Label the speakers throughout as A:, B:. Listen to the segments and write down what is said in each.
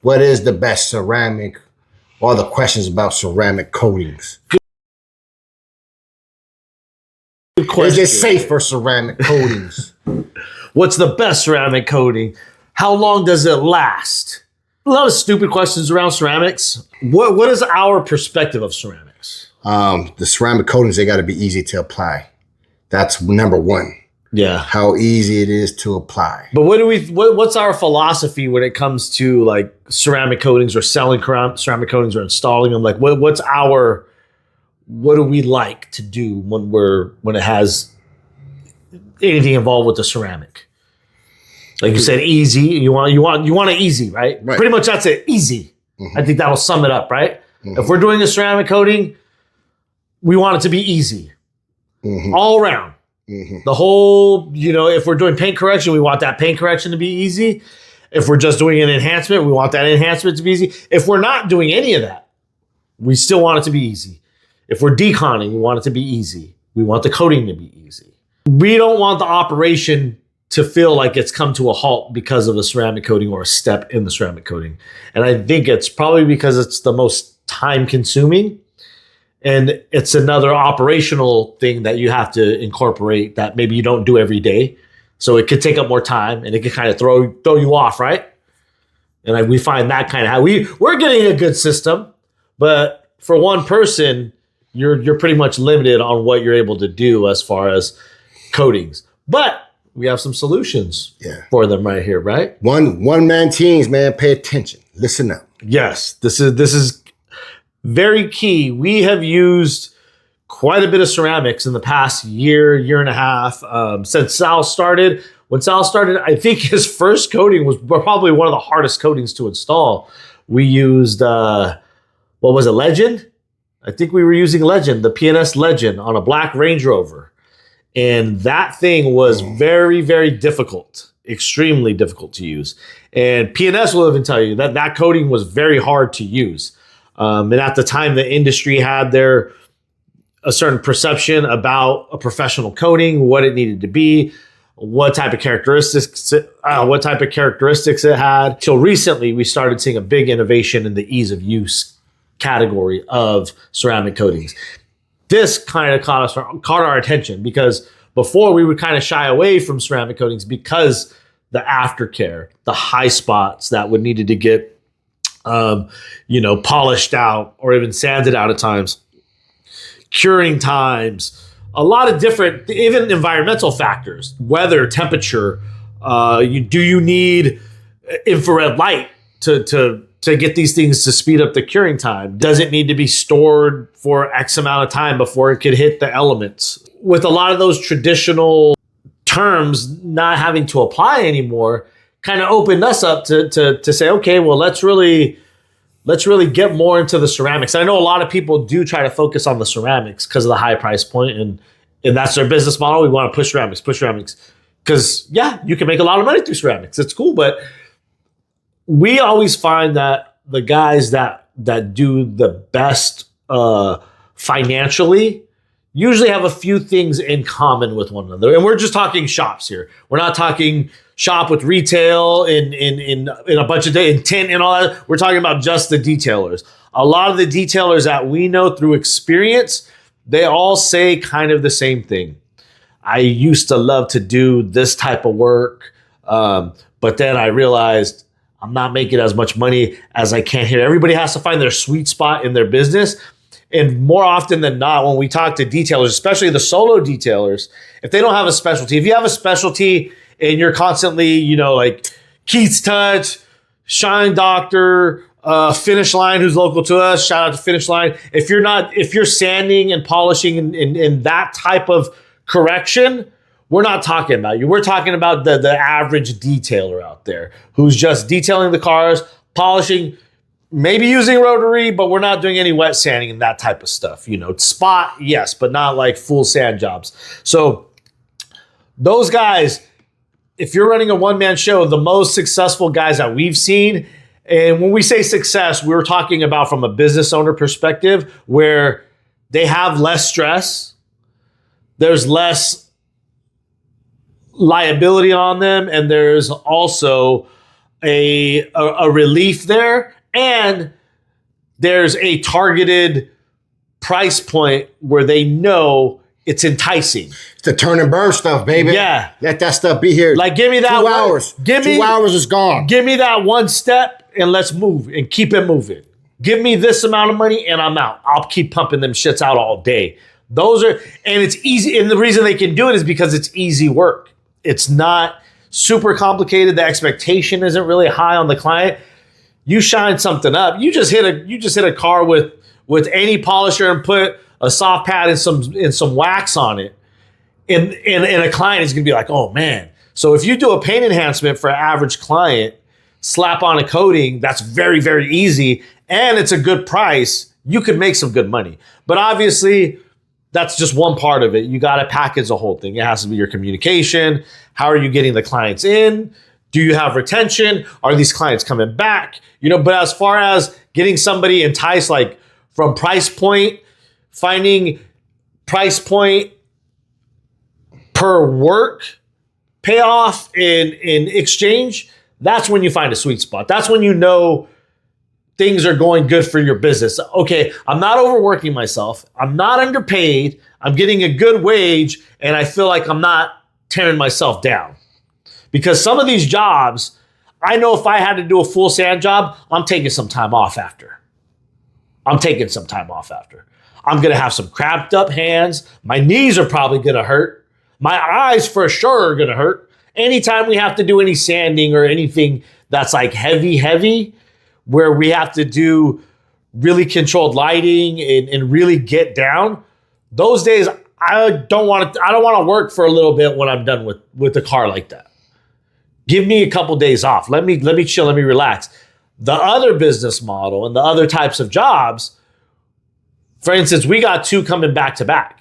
A: What is the best ceramic? All the questions about ceramic coatings.
B: Good question.
A: Is it safe for ceramic coatings?
B: What's the best ceramic coating? How long does it last? A lot of stupid questions around ceramics. What is our perspective of ceramics?
A: The ceramic coatings, they got to be easy to apply. That's number one.
B: Yeah.
A: How easy it is to apply.
B: But what's our philosophy when it comes to like ceramic coatings or selling ceramic coatings or installing them? Like what do we like to do when it has anything involved with the ceramic? Like you said, easy. You want it easy, right? Pretty much that's it. Easy. Mm-hmm. I think that'll sum it up, right? Mm-hmm. If we're doing a ceramic coating, we want it to be easy. Mm-hmm. All around. Mm-hmm. The whole, if we're doing paint correction, we want that paint correction to be easy. If we're just doing an enhancement, we want that enhancement to be easy. If we're not doing any of that, we still want it to be easy. If we're deconning, we want it to be easy. We want the coating to be easy. We don't want the operation to feel like it's come to a halt because of a ceramic coating or a step in the ceramic coating. And I think it's probably because it's the most time consuming. And it's another operational thing that you have to incorporate that maybe you don't do every day. So it could take up more time and it could kind of throw you off, right? And we find that kind of how we're getting a good system, but for one person, you're pretty much limited on what you're able to do as far as coatings. But we have some solutions for them right here, right?
A: One man teams, man, pay attention. Listen up.
B: Yes, this is very key. We have used quite a bit of ceramics in the past year and a half since Sal started. When Sal started, I think his first coating was probably one of the hardest coatings to install. We used, what was it, Legend? I think we were using Legend, the PNS Legend on a black Range Rover. And that thing was very, very difficult, extremely difficult to use. And PNS will even tell you that that coating was very hard to use. And at the time, the industry had a certain perception about a professional coating, what it needed to be, what type of characteristics it had. Till recently, we started seeing a big innovation in the ease of use category of ceramic coatings. This kind of caught our attention because before we would kind of shy away from ceramic coatings because the aftercare, the high spots that would needed to get polished out or even sanded out at times, curing times, a lot of different, even environmental factors, weather, temperature. Do you need infrared light to get these things to speed up the curing time? Does it need to be stored for X amount of time before it could hit the elements? With a lot of those traditional terms not having to apply anymore, kind of opened us up to say, okay, well, let's really get more into the ceramics. I know a lot of people do try to focus on the ceramics because of the high price point, and that's their business model. We want to push ceramics because you can make a lot of money through ceramics. It's cool, but we always find that the guys that do the best financially usually have a few things in common with one another. And we're just talking shops here. We're not talking shop with retail in a bunch of in tint and all that. We're talking about just the detailers. A lot of the detailers that we know through experience, they all say kind of the same thing. I used to love to do this type of work, but then I realized I'm not making as much money as I can here. Everybody has to find their sweet spot in their business. And more often than not, when we talk to detailers, especially the solo detailers, if they don't have a specialty, if you have a specialty and you're constantly, like Keith's Touch, Shine Doctor, Finish Line, who's local to us, shout out to Finish Line. If you're sanding and polishing in that type of correction, we're not talking about you. We're talking about the average detailer out there who's just detailing the cars, polishing, maybe using rotary, but we're not doing any wet sanding and that type of stuff. Spot, yes, but not like full sand jobs. So those guys, if you're running a one-man show, the most successful guys that we've seen, and when we say success, we're talking about from a business owner perspective where they have less stress, there's less liability on them, and there's also a relief there, and there's a targeted price point where they know it's enticing.
A: It's the turn and burn stuff, baby.
B: Yeah.
A: Let that stuff be here.
B: Like, give me that
A: 2 hours. 2 hours is gone.
B: Give me that one step and let's move and keep it moving. Give me this amount of money and I'm out. I'll keep pumping them shits out all day. Those are, and it's easy. And the reason they can do it is because it's easy work. It's not super complicated. The expectation isn't really high on the client. You shine something up. You just hit a car with any polisher and put a soft pad and some wax on it. And a client is going to be like, oh man. So if you do a paint enhancement for an average client, slap on a coating, that's very, very easy. And it's a good price. You could make some good money. But obviously, that's just one part of it. You got to package the whole thing. It has to be your communication. How are you getting the clients in? Do you have retention? Are these clients coming back? But as far as getting somebody enticed, like from price point, finding price point per work payoff in exchange, that's when you find a sweet spot. That's when you know things are going good for your business. Okay, I'm not overworking myself. I'm not underpaid. I'm getting a good wage, and I feel like I'm not tearing myself down. Because some of these jobs, I know if I had to do a full sand job, I'm taking some time off after. I'm going to have some cramped up hands. My knees are probably going to hurt. My eyes for sure are going to hurt. Anytime we have to do any sanding or anything that's like heavy, where we have to do really controlled lighting and really get down, those days I don't want to work for a little bit when I'm done with the car like that. Give me a couple days off. Let me chill, let me relax. The other business model and the other types of jobs, for instance, we got 2 coming back to back.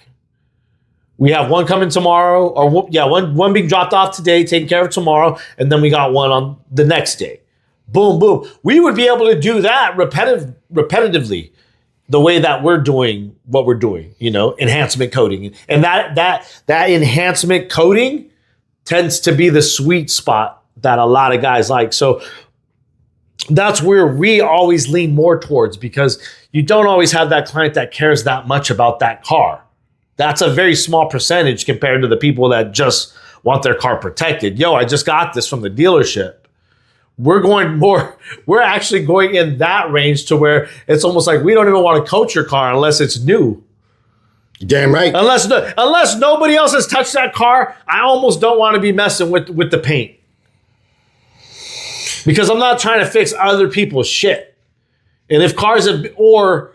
B: We have one coming tomorrow, one being dropped off today, taken care of tomorrow, and then we got one on the next day. Boom, boom. We would be able to do that repetitively, the way that we're doing what we're doing, enhancement coating. And that enhancement coating tends to be the sweet spot that a lot of guys like. So that's where we always lean more towards, because you don't always have that client that cares that much about that car. That's a very small percentage compared to the people that just want their car protected. Yo, I just got this from the dealership. We're actually going in that range to where it's almost like we don't even want to coat your car unless it's new.
A: Damn right.
B: Unless nobody else has touched that car, I almost don't want to be messing with the paint. Because I'm not trying to fix other people's shit. And if cars or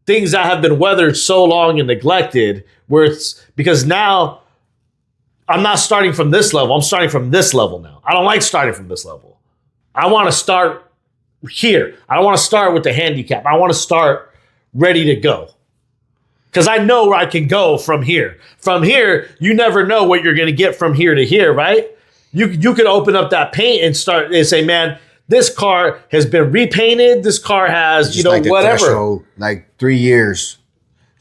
B: things that have been weathered so long and neglected, where it's because now I'm not starting from this level, I'm starting from this level now. I don't like starting from this level. I want to start here. I don't want to start with the handicap. I want to start ready to go. Because I know where I can go from here. From here, you never know what you're going to get from here to here, right? You could open up that paint and start and say, man, this car has been repainted. This car has,
A: like
B: whatever.
A: Threshold, like 3 years.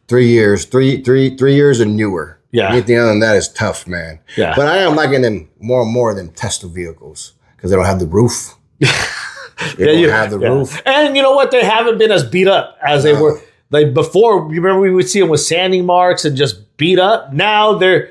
A: 3 years. 3 years and newer.
B: Yeah.
A: Anything other than that is tough, man.
B: Yeah.
A: But I am liking them more and more than Tesla vehicles because they don't have the roof. They don't have the roof. And
B: you know what? They haven't been as beat up as they were. Like before, you remember we would see them with sanding marks and just beat up. Now they're,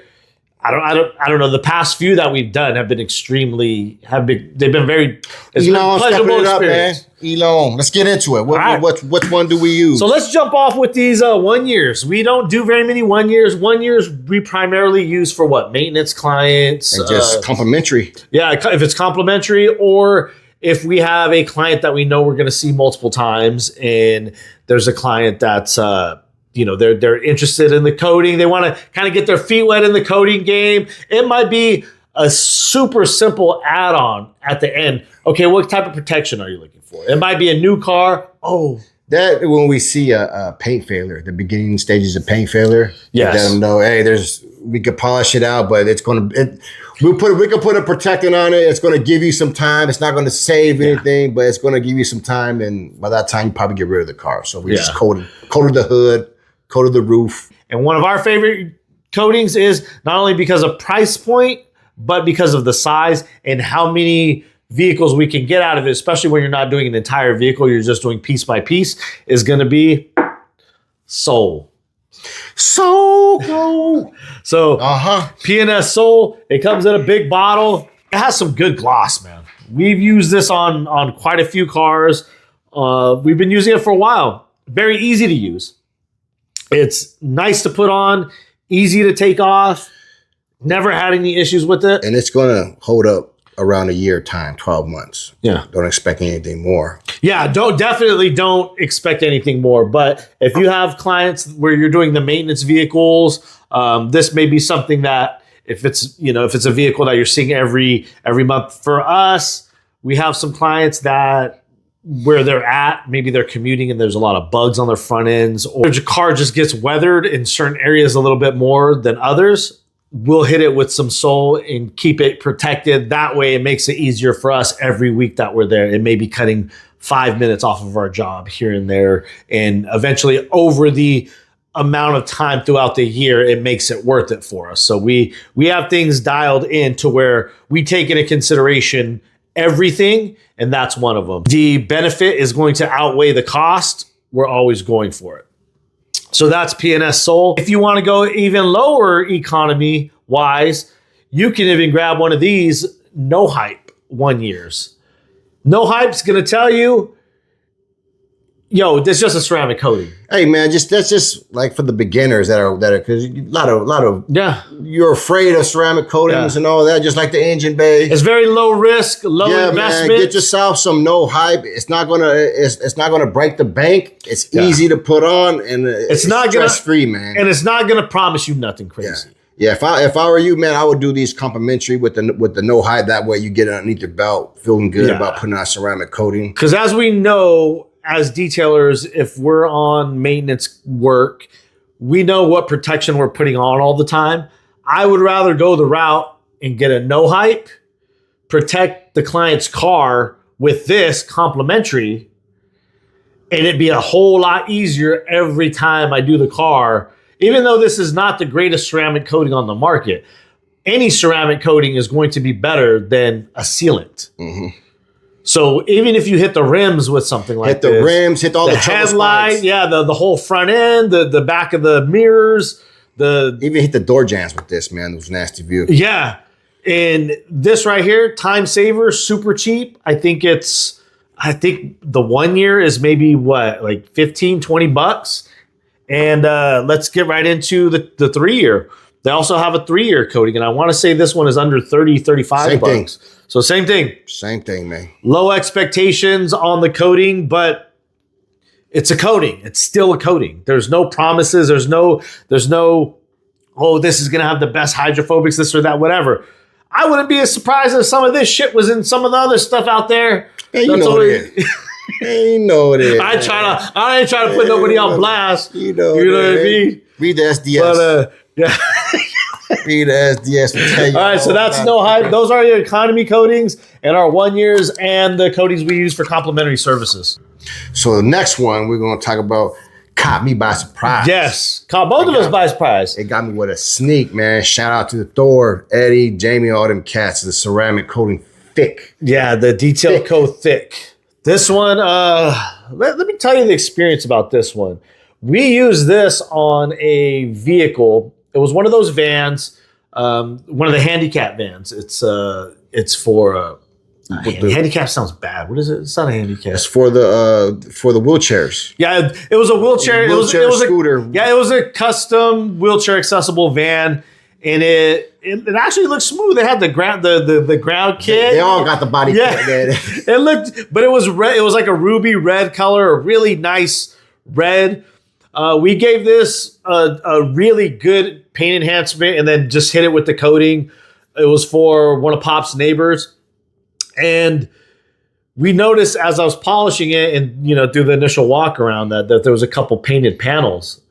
B: I don't know. The past few that we've done have been they've been very, it's been a pleasurable experience.
A: Elon, let's get into it. Which one do we use?
B: So let's jump off with these 1 years. We don't do very many 1 years. 1 years we primarily use for what? Maintenance clients.
A: And just complimentary. Yeah,
B: if it's complimentary, or if we have a client that we know we're going to see multiple times, and there's a client that's they're interested in the coating, they want to kind of get their feet wet in the coating game. It might be a super simple add-on at the end. Okay, what type of protection are you looking for? It might be a new car. Oh,
A: that when we see a paint failure, the beginning stages of paint failure,
B: yes,
A: let them know, hey, we could polish it out, but it's going to. We could put a protectant on it. It's going to give you some time. It's not going to save anything, but it's going to give you some time. And by that time, you probably get rid of the car. So we just coated the hood, coated the roof.
B: And one of our favorite coatings is not only because of price point, but because of the size and how many vehicles we can get out of it, especially when you're not doing an entire vehicle, you're just doing piece by piece, is going to be Soul.
A: So cool.
B: So P&S Soul, it comes in a big bottle. It has some good gloss, man. We've used this on quite a few cars. We've been using it for a while. Very easy to use. It's nice to put on, easy to take off. Never had any issues with it.
A: And it's going to hold up around a year time, 12 months.
B: Yeah.
A: Don't expect anything more.
B: Yeah, definitely don't expect anything more. But if you have clients where you're doing the maintenance vehicles, this may be something that if it's a vehicle that you're seeing every month. For us, we have some clients that where they're at, maybe they're commuting and there's a lot of bugs on their front ends, or your car just gets weathered in certain areas a little bit more than others. We'll hit it with some Soul and keep it protected. That way it makes it easier for us every week that we're there. It may be cutting 5 minutes off of our job here and there. And eventually over the amount of time throughout the year, it makes it worth it for us. So we have things dialed in to where we take into consideration everything, and that's one of them. The benefit is going to outweigh the cost. We're always going for it. So that's P&S Soul. If you want to go even lower economy wise, you can even grab one of these no hype 1 years. No hype's going to tell you, yo, this is just a ceramic coating.
A: Hey man, that's just like for the beginners that are because a lot of you're afraid of ceramic coatings and all that, just like the engine bay.
B: It's very low risk, low investment.
A: Man, get yourself some no hype. It's not gonna break the bank. It's easy to put on and it's not stress free, man.
B: And it's not gonna promise you nothing crazy.
A: Yeah, if I were you, man, I would do these complimentary with the no hype. That way you get it underneath your belt, feeling good about putting on ceramic coating.
B: Because as we know, as detailers, if we're on maintenance work, we know what protection we're putting on all the time. I would rather go the route and get a no hype, protect the client's car with this complimentary, and it'd be a whole lot easier every time I do the car. Even though this is not the greatest ceramic coating on the market, any ceramic coating is going to be better than a sealant. Mm-hmm. So even if you hit the rims with something like this,
A: rims, hit all the
B: headlight, the whole front end, the back of the mirrors,
A: even hit the door jambs with this, man. Those nasty vehicles.
B: Yeah, and this right here, time saver, super cheap. I think the 1 year is maybe like $15-20, and let's get right into the 3 year. They also have a 3 year coating, and I want to say this one is under $30-35.
A: Thing.
B: So same thing.
A: Same thing, man.
B: Low expectations on the coating, but it's a coating. It's still a coating. There's no promises. There's no, oh, this is going to have the best hydrophobics, this or that, whatever. I wouldn't be as surprised if some of this shit was in some of the other stuff out there.
A: Hey, you know it is. Hey, you know it is.
B: I ain't trying to put nobody on blast. You know what I mean?
A: Read the SDS.
B: But, yeah.
A: Read the SDS. Will tell you
B: all right, so that's no hype. Those are your economy coatings and our 1 years and the coatings we use for complimentary services.
A: So the next one we're going to talk about caught me by surprise.
B: Yes, caught both of us by surprise.
A: It got me with a sneak, man. Shout out to the Thor, Eddie, Jamie, all them cats. The ceramic coating thick.
B: Yeah, the detail coat thick. This one, let me tell you the experience about this one. We used this on a vehicle. It was one of those vans, one of the handicap vans. It's for handicap sounds bad. What is it? It's not a handicap.
A: It's for the wheelchairs.
B: Yeah, it was a wheelchair. It was
A: scooter.
B: It was a custom wheelchair accessible van, and it actually looked smooth. It had the ground kit.
A: They all got the body kit.
B: It looked, but it was red. It was like a ruby red color, a really nice red. We gave this a really good paint enhancement and then just hit it with the coating. It was for one of Pop's neighbors. And we noticed as I was polishing it and, do the initial walk around that there was a couple repainted panels.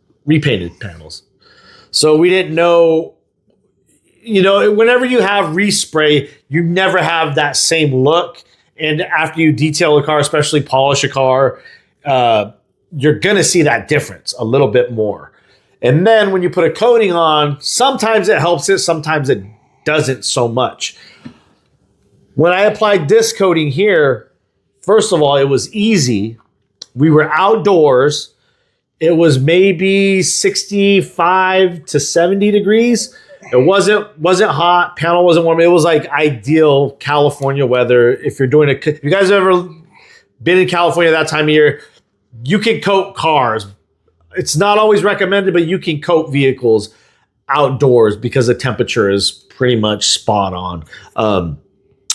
B: So we didn't know, whenever you have respray, you never have that same look. And after you detail a car, especially polish a car, you're going to see that difference a little bit more. And then when you put a coating on, sometimes it helps it, sometimes it doesn't so much. When I applied disc coating here, first of all, it was easy. We were outdoors. It was maybe 65 to 70 degrees. It wasn't hot. Panel wasn't warm. It was like ideal California weather. If you're doing if you guys have ever been in California that time of year, you can coat cars. It's not always recommended, but you can coat vehicles outdoors because the temperature is pretty much spot on.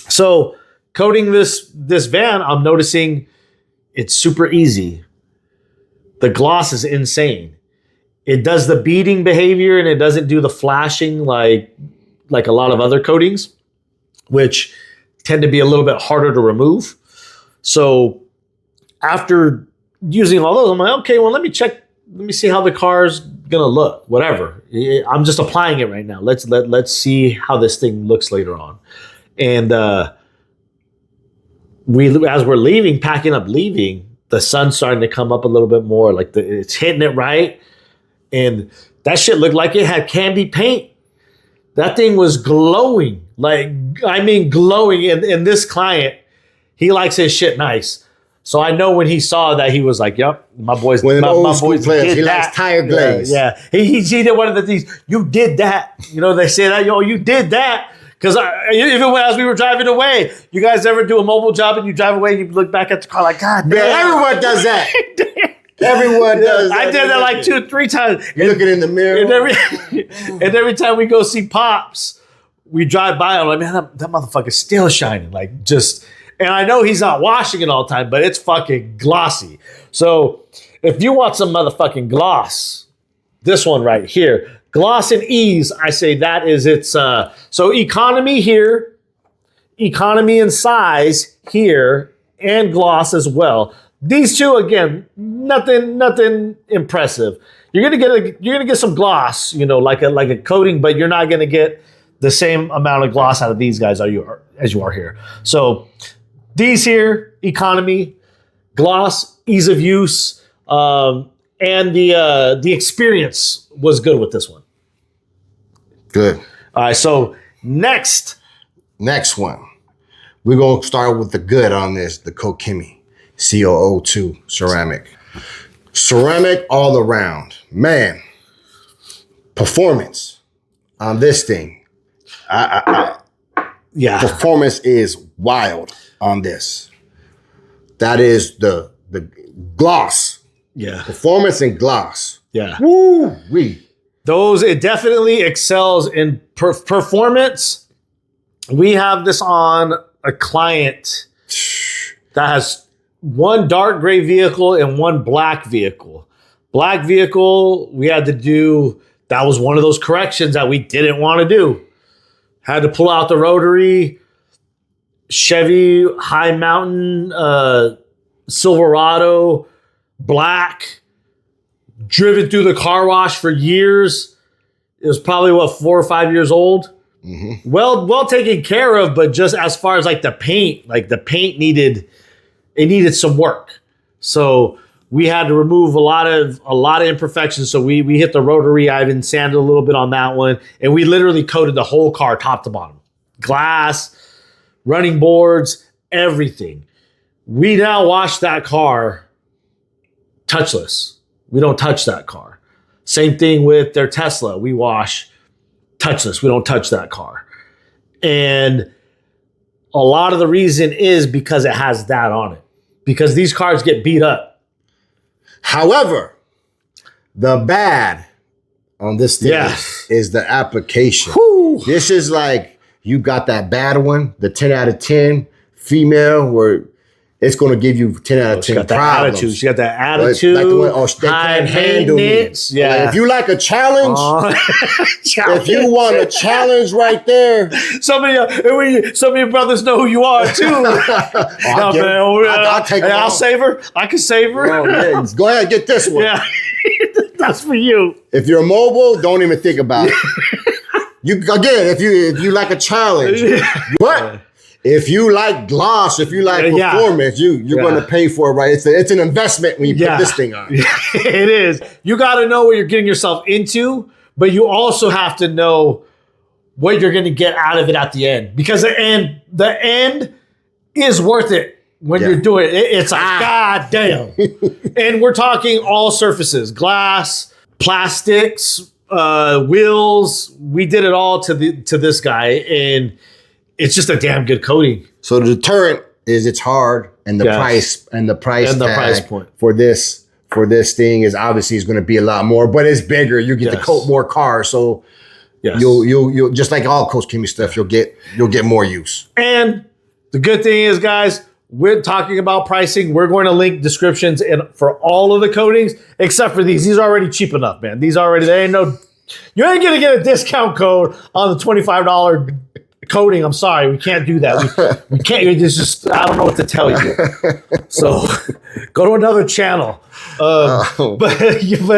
B: So coating this van, I'm noticing it's super easy. The gloss is insane. It does the beading behavior and it doesn't do the flashing like a lot of other coatings, which tend to be a little bit harder to remove. So after using all those, I'm like, okay, well, let me see how the car's gonna look. Whatever. I'm just applying it right now. Let's see how this thing looks later on. And as we're leaving, packing up, leaving, the sun's starting to come up a little bit more. Like it's hitting it right. And that shit looked like it had candy paint. That thing was glowing. Glowing. And this client, he likes his shit nice. So I know when he saw that, he was like, yep, my boys did
A: he
B: that.
A: Likes tire glaze.
B: Yeah. He did one of the things. You did that. You know, they say that, you did that. Because even as we were driving away, you guys ever do a mobile job and you drive away and you look back at the car like, God damn.
A: Yeah, everyone does that. Everyone does that.
B: I did that like 2 or 3 times.
A: You're looking in the mirror.
B: And every time we go see Pops, we drive by and I'm like, man, that motherfucker's still shining. And I know he's not washing it all the time, but it's fucking glossy. So if you want some motherfucking gloss, this one right here, gloss and ease, I say that is its, so economy here, economy and size here, and gloss as well. These two, again, nothing impressive. You're gonna get some gloss, like a coating, but you're not gonna get the same amount of gloss out of these guys as you are here. So these here, economy, gloss, ease of use, and the experience was good with this one.
A: Good.
B: All right, so next
A: one. We're going to start with the good on this, the Kokimi COO2 ceramic. Ceramic all around. Man, performance on this thing.
B: Yeah.
A: Performance is wild on this. That is the gloss.
B: Yeah.
A: Performance and gloss.
B: Yeah.
A: Woo-wee.
B: It definitely excels in performance. We have this on a client that has one dark gray vehicle and one black vehicle. Black vehicle, we had to do, that was one of those corrections that we didn't want to do. Had to pull out the rotary, Chevy High Mountain, Silverado, black, driven through the car wash for years. It was probably 4 or 5 years old. Mm-hmm. Well taken care of, but just as far as the paint needed some work. So we had to remove a lot of imperfections. So we hit the rotary. I even sanded a little bit on that one, and we literally coated the whole car top to bottom, glass, running boards, everything. We now wash that car touchless. We don't touch that car. Same thing with their Tesla. We wash touchless. We don't touch that car. And a lot of the reason is because it has that on it. Because these cars get beat up.
A: However, the bad on this thing is the application. Whew. This is like you got that bad one, the 10 out of 10 female, where it's going to give you 10 out of 10
B: she got
A: problems.
B: Attitude. She got that attitude.
A: Like the one, they can't handle me.
B: Yeah.
A: Like, if you like a challenge, if you want a challenge right there.
B: Some of your brothers know who you are too. I'll save her. I can save her.
A: Oh, yeah. Go ahead, get this one.
B: Yeah. That's for you.
A: If you're mobile, don't even think about it. If you like a challenge, what? If you like gloss, if you like performance, you're going to pay for it, right? It's an investment when you put this thing on.
B: It is. You got to know what you're getting yourself into, but you also have to know what you're going to get out of it at the end, because the end is worth it when you're doing it. It's like, God damn. And we're talking all surfaces, glass, plastics, wheels. We did it all to this guy, and it's just a damn good coating.
A: So the deterrent is it's hard, and the price point for this thing is obviously is going to be a lot more, but it's bigger. You get to coat more cars, so you'll just like all Coach Kimmy stuff, you'll get more use.
B: And the good thing is, guys, we're talking about pricing. We're going to link descriptions for all of the coatings except for these. These are already cheap enough, man. These already, you ain't going to get a discount code on the $25 coating. I'm sorry, we can't do that. We can't. It's just, I don't know what to tell you. So go to another channel. But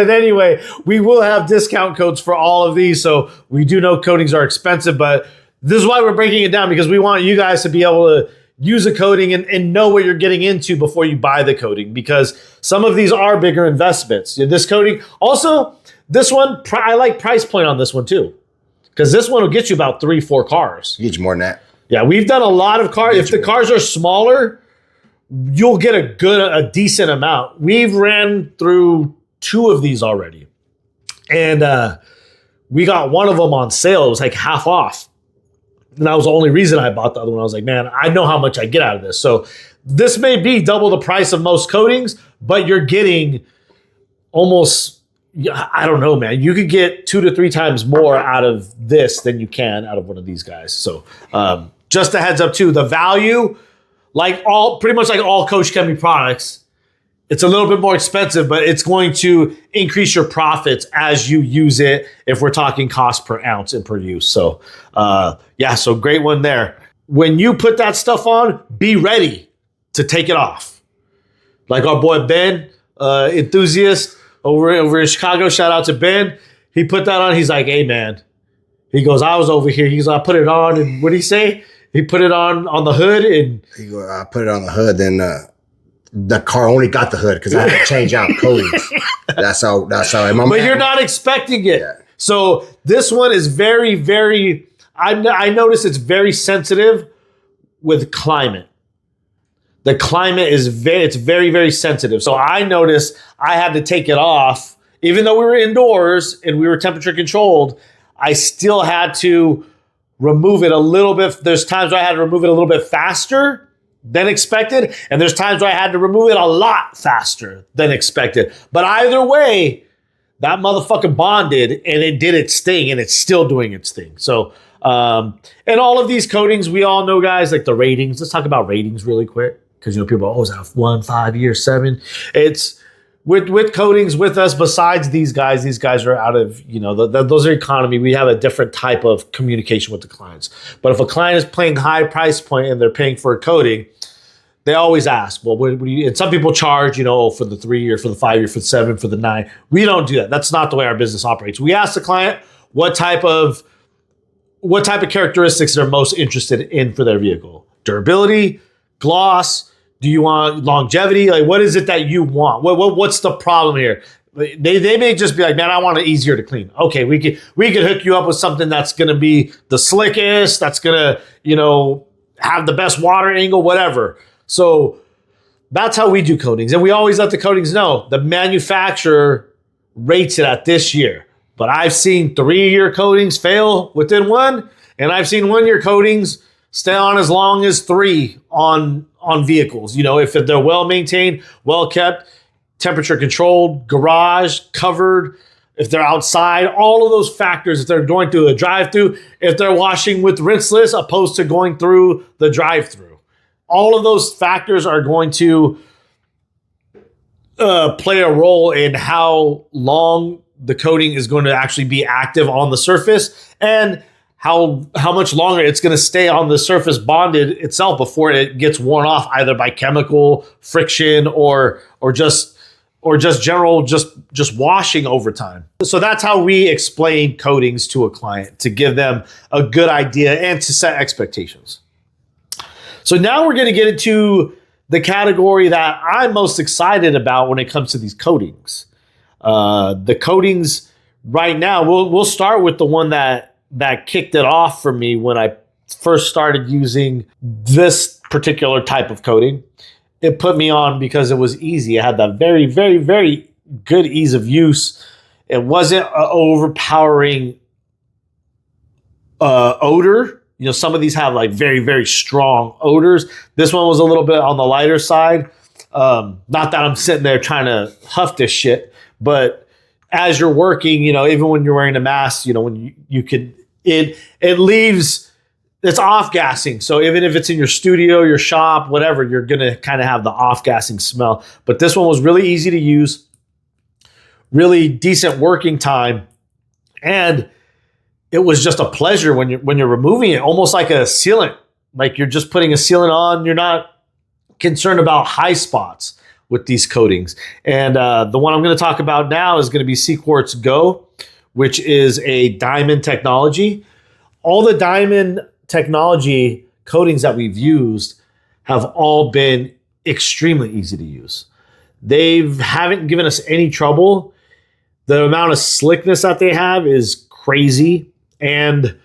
B: anyway, we will have discount codes for all of these. So we do know coatings are expensive, but this is why we're breaking it down, because we want you guys to be able to use a coating and know what you're getting into before you buy the coating, because some of these are bigger investments. This coating, also this one, I like price point on this one too, because this one will get you about 3-4 cars.
A: Get you more than that.
B: Yeah, we've done a lot of cars. If the cars are smaller, you'll get a decent amount. We've ran through 2 of these already, and we got one of them on sale. It was like half off. And that was the only reason I bought the other one. I was like, man, I know how much I get out of this. So this may be double the price of most coatings, but you're getting almost, I don't know, man. You could get 2 to 3 times more out of this than you can out of one of these guys. So just a heads up too, the value, pretty much like all Coach Kemi products, it's a little bit more expensive, but it's going to increase your profits as you use it, if we're talking cost per ounce and per use. So, so great one there. When you put that stuff on, be ready to take it off. Like our boy Ben, enthusiast over in Chicago, shout out to Ben. He put that on. He's like, hey, man. He goes, I was over here. He's like, I put it on. And what did he say? He put it on the hood. And
A: he goes, I put it on the hood. Then the car only got the hood because I had to change out coatings. That's how.
B: But you're not expecting it.
A: Yeah.
B: So this one is very, very. I notice it's very sensitive with climate. The climate is very, very sensitive. So I noticed I had to take it off, even though we were indoors and we were temperature controlled. I still had to remove it a little bit. There's times where I had to remove it a little bit faster than expected, and there's times where I had to remove it a lot faster than expected. But either way, that motherfucker bonded, and it did its thing, and it's still doing its thing. So, and all of these coatings, we all know, guys, like the ratings. Let's talk about ratings really quick, because people always have 1, 5 years, 7. It's with coatings with us. Besides these guys are out of those are economy. We have a different type of communication with the clients. But if a client is paying high price point and they're paying for a coating, they always ask, well, what do you? And some people charge, for the 3 year, for the 5 year, for the 7, for the 9. We don't do that. That's not the way our business operates. We ask the client what type of characteristics they're most interested in for their vehicle: durability, gloss. Do you want longevity? Like, what is it that you want? What's the problem here? They may just be like, man, I want it easier to clean. Okay, we could hook you up with something that's going to be the slickest, that's going to, have the best water angle, whatever. So that's how we do coatings. And we always let the coatings know the manufacturer rates it at this year. But I've seen 3-year coatings fail within 1, and I've seen 1-year coatings stay on as long as 3 on vehicles. If they're well maintained, well kept, temperature controlled, garage covered, if they're outside, all of those factors, if they're going through a drive-through, if they're washing with rinseless opposed to going through the drive-through, all of those factors are going to play a role in how long the coating is going to actually be active on the surface, and how much longer it's going to stay on the surface bonded itself before it gets worn off, either by chemical friction or just general just washing over time. So that's how we explain coatings to a client, to give them a good idea and to set expectations. So now we're going to get into the category that I'm most excited about when it comes to these coatings. The coatings right now, we'll start with the one that that kicked it off for me when I first started using this particular type of coating. It put me on because it was easy. It had that very, very, very good ease of use. It wasn't an overpowering odor. You know, some of these have like very, very strong odors. This one was a little bit on the lighter side. Not that I'm sitting there trying to huff this shit, but as you're working, you know, even when you're wearing a mask, you know, when you could, it leaves, it's off-gassing. So even if it's in your studio, your shop, whatever, you're going to kind of have the off-gassing smell. But this one was really easy to use, really decent working time, and it was just a pleasure when you're removing it, almost like a sealant. Like you're just putting a sealant on. You're not concerned about high spots with these coatings. And the one I'm going to talk about now is going to be Sequartz Go, which is a diamond technology. All the diamond technology coatings that we've used have all been extremely easy to use. They haven't given us any trouble. The amount of slickness that they have is crazy. And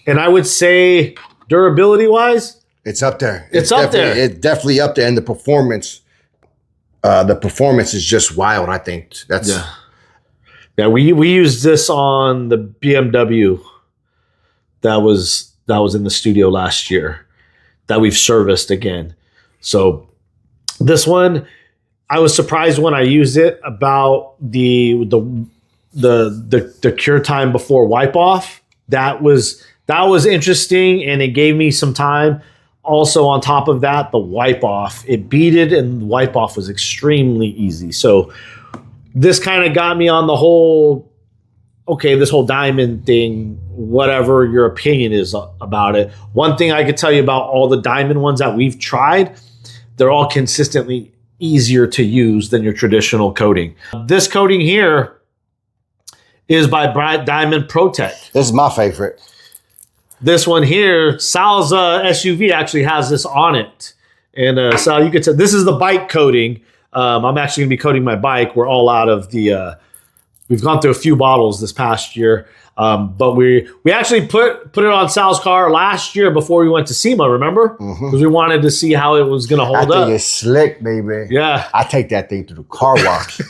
B: I would say durability wise,
A: it's up there.
B: It's up there.
A: It's definitely up there. And the performance is just wild. I think that's
B: yeah. We used this on the BMW that was in the studio last year that we've serviced again. So this one, I was surprised when I used it about the cure time before wipe off. That was interesting, and it gave me some time. Also, on top of that, the wipe off, it beaded, and the wipe off was extremely easy. So this kind of got me on the whole, okay, this whole diamond thing, whatever your opinion is about it. One thing I could tell you about all the diamond ones that we've tried, they're all consistently easier to use than your traditional coating. This coating here is by Diamond Protect.
A: This is my favorite.
B: This one here, Sal's SUV actually has this on it. And Sal, you could tell, this is the bike coating. I'm actually going to be coating my bike. We're all out of the, we've gone through a few bottles this past year. But we actually put it on Sal's car last year before we went to SEMA, remember? Because we wanted to see how it was going to hold up.
A: I think it's slick, baby.
B: Yeah.
A: I take that thing to the car wash.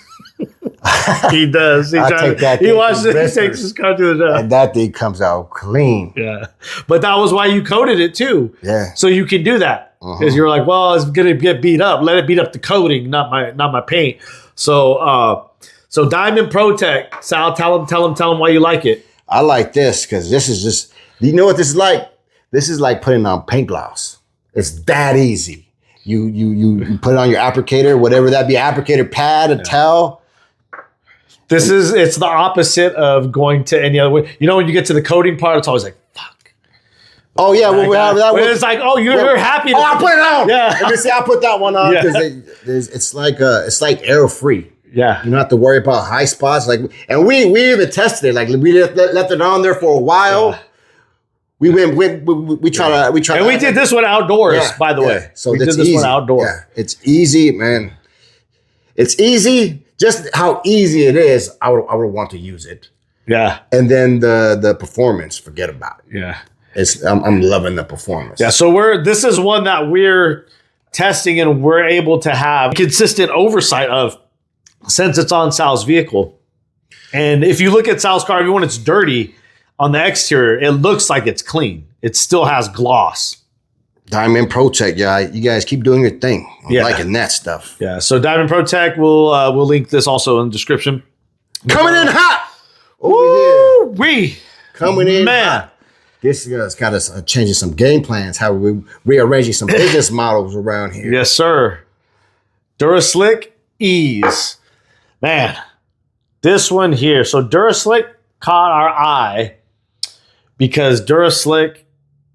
B: He does. He washes it. He takes his car to the job.
A: And that thing comes out clean.
B: Yeah. But that was why you coated it too.
A: Yeah.
B: So you can do that. Because you're like, well, it's going to get beat up. Let it beat up the coating, not my paint. So Diamond Protect. Sal, tell them why you like it.
A: I like this because this is just, you know what this is like? This is like putting on paint gloss. It's that easy. You put it on your applicator, whatever that be, applicator pad, a towel.
B: It's the opposite of going to any other way. You know, when you get to the coating part, it's always like, fuck.
A: Oh yeah,
B: it's like, oh, you're happy.
A: I'll put it on.
B: Yeah.
A: Let me see. I'll put that one on because it's like air free.
B: Yeah.
A: You don't have to worry about high spots. Like, and we even tested it. Like we left it on there for a while. Yeah. We tried.
B: And we did this one outdoors, by the way.
A: So
B: we did this one outdoors.
A: Yeah. It's easy, man. It's easy. Just how easy it is, I would want to use it.
B: Yeah.
A: And then the performance, forget about it.
B: Yeah.
A: I'm loving the performance.
B: Yeah. So this is one that we're testing and we're able to have consistent oversight of since it's on Sal's vehicle. And if you look at Sal's car, even when it's dirty on the exterior, it looks like it's clean. It still has gloss.
A: Diamond Protect, yeah. You guys keep doing your thing. I'm liking that stuff.
B: Yeah. So Diamond Protect, we'll link this also in the description.
A: Coming in hot.
B: Over here.
A: Coming in
B: hot.
A: This has got us changing some game plans, how we're rearranging some business models around here.
B: Yes, sir. Duraclick Ease. Man, this one here. So Duraclick caught our eye because Duraclick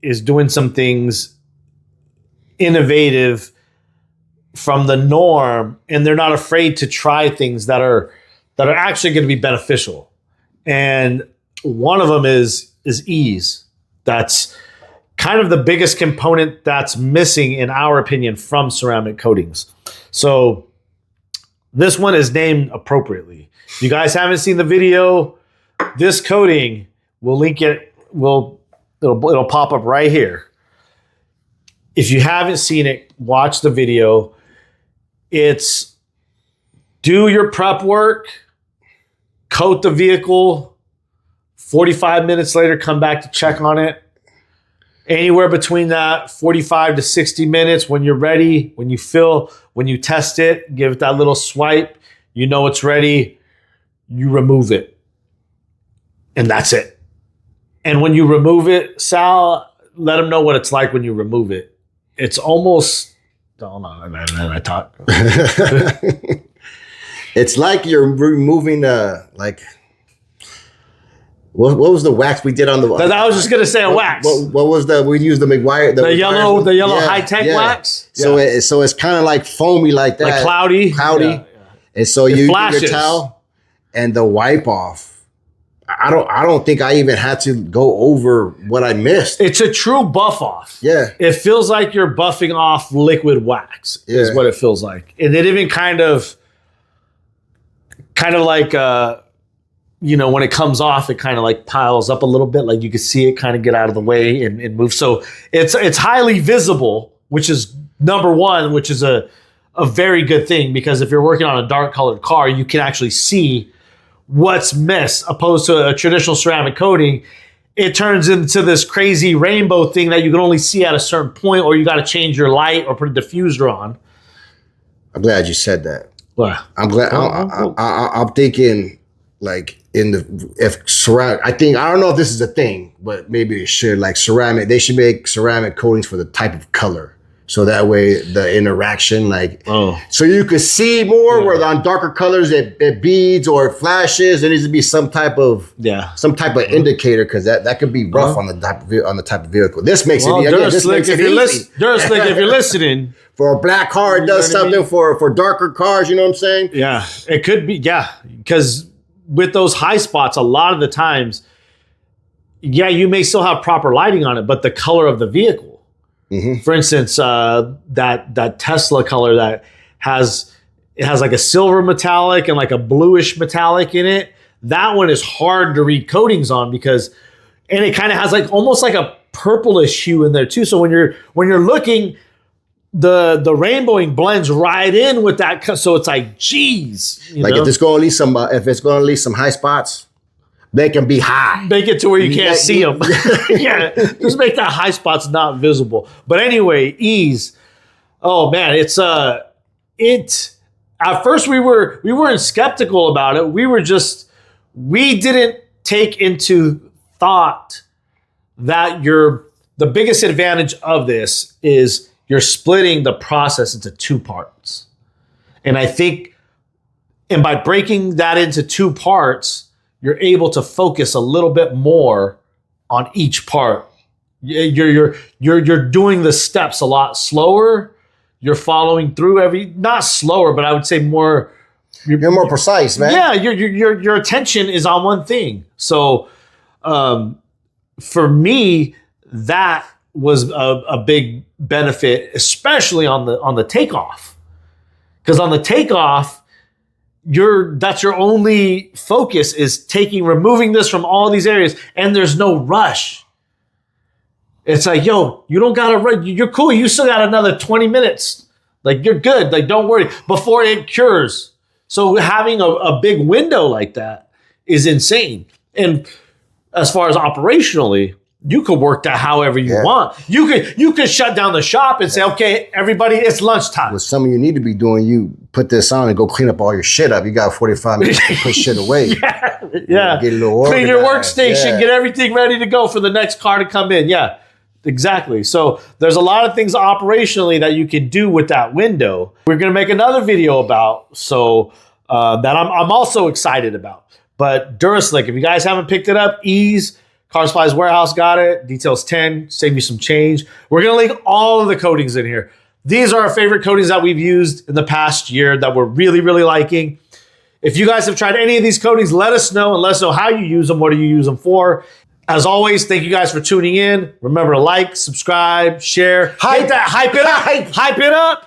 B: is doing some things innovative from the norm, and they're not afraid to try things that are actually going to be beneficial. And one of them is ease. That's kind of the biggest component that's missing, in our opinion, from ceramic coatings. So this one is named appropriately. If you guys haven't seen the video, this coating We'll link it. It'll pop up right here. If you haven't seen it, watch the video. It's do your prep work, coat the vehicle, 45 minutes later, come back to check on it. Anywhere between that 45 to 60 minutes, when you're ready, when you test it, give it that little swipe, you know it's ready, you remove it. And that's it. And when you remove it, Sal, let them know what it's like when you remove it. It's almost, I talk.
A: It's like you're removing what was the wax we did on the?
B: I was just gonna say a wax.
A: What was we used the McGuire?
B: The yellow high tech wax.
A: So it's kind of like foamy like that,
B: like cloudy.
A: Yeah. And so you use your towel and the wipe off. I don't think I even had to go over what I missed.
B: It's a true buff off. Yeah. It feels like you're buffing off liquid wax is what it feels like. And it even kind of like, when it comes off, it kind of like piles up a little bit. Like you can see it kind of get out of the way and move. So it's highly visible, which is number one, which is a very good thing, because if you're working on a dark colored car, you can actually see what's missed, opposed to a traditional ceramic coating. It turns into this crazy rainbow thing that you can only see at a certain point, or you got to change your light or put a diffuser on.
A: I'm glad you said that.
B: What?
A: I'm glad. I'm thinking like if ceramic. I don't know if this is a thing, but maybe it should. Like ceramic, they should make ceramic coatings for the type of color. So that way the interaction, so you could see more. Where on darker colors it beads or it flashes. There needs to be some type of indicator, because that could be rough on the type of vehicle. This makes it easy.
B: Duraclick, if you're listening,
A: for a black car, it does something. For darker cars, you know what I'm saying?
B: Yeah, it could be. Yeah, because with those high spots, a lot of the times, you may still have proper lighting on it, but the color of the vehicle. Mm-hmm. For instance, that Tesla color that has like a silver metallic and like a bluish metallic in it. That one is hard to read coatings on, and it kind of has like almost like a purplish hue in there too. So when you're looking, the rainbowing blends right in with that. So it's like, geez,
A: if it's going to leave some high spots, they can be high.
B: Make it to where you can't see them. Yeah, just make that high spots not visible. But anyway, ease. Oh man, it's at first we weren't skeptical about it. We didn't take into thought that the biggest advantage of this is you're splitting the process into two parts. And I think, and by breaking that into two parts, you're able to focus a little bit more on each part. You're doing the steps a lot slower. You're following through not slower, but I would say more.
A: You're more precise, man.
B: Yeah, your attention is on one thing. So, for me, that was a big benefit, especially on the takeoff, because on the takeoff, that's your only focus is removing this from all these areas, and there's no rush. It's like, you don't gotta run. You're cool. You still got another 20 minutes. Like, you're good. Like, don't worry before it cures. So having a big window like that is insane. And as far as operationally, you could work that however you want. You could shut down the shop and say, okay, everybody, it's lunchtime.
A: What some of you need to be doing, you put this on and go clean up all your shit up. You got 45 minutes to put shit away.
B: Yeah.
A: Get a little organized.
B: Clean your workstation, get everything ready to go for the next car to come in. Yeah, exactly. So there's a lot of things operationally that you can do with that window. We're going to make another video about, that I'm also excited about. But Duraclick, if you guys haven't picked it up, ease. Car Supplies Warehouse got it. Details 10, save you some change. We're going to link all of the coatings in here. These are our favorite coatings that we've used in the past year that we're really, really liking. If you guys have tried any of these coatings, let us know, and let us know how you use them. What do you use them for? As always, thank you guys for tuning in. Remember to like, subscribe, share. Hype it up.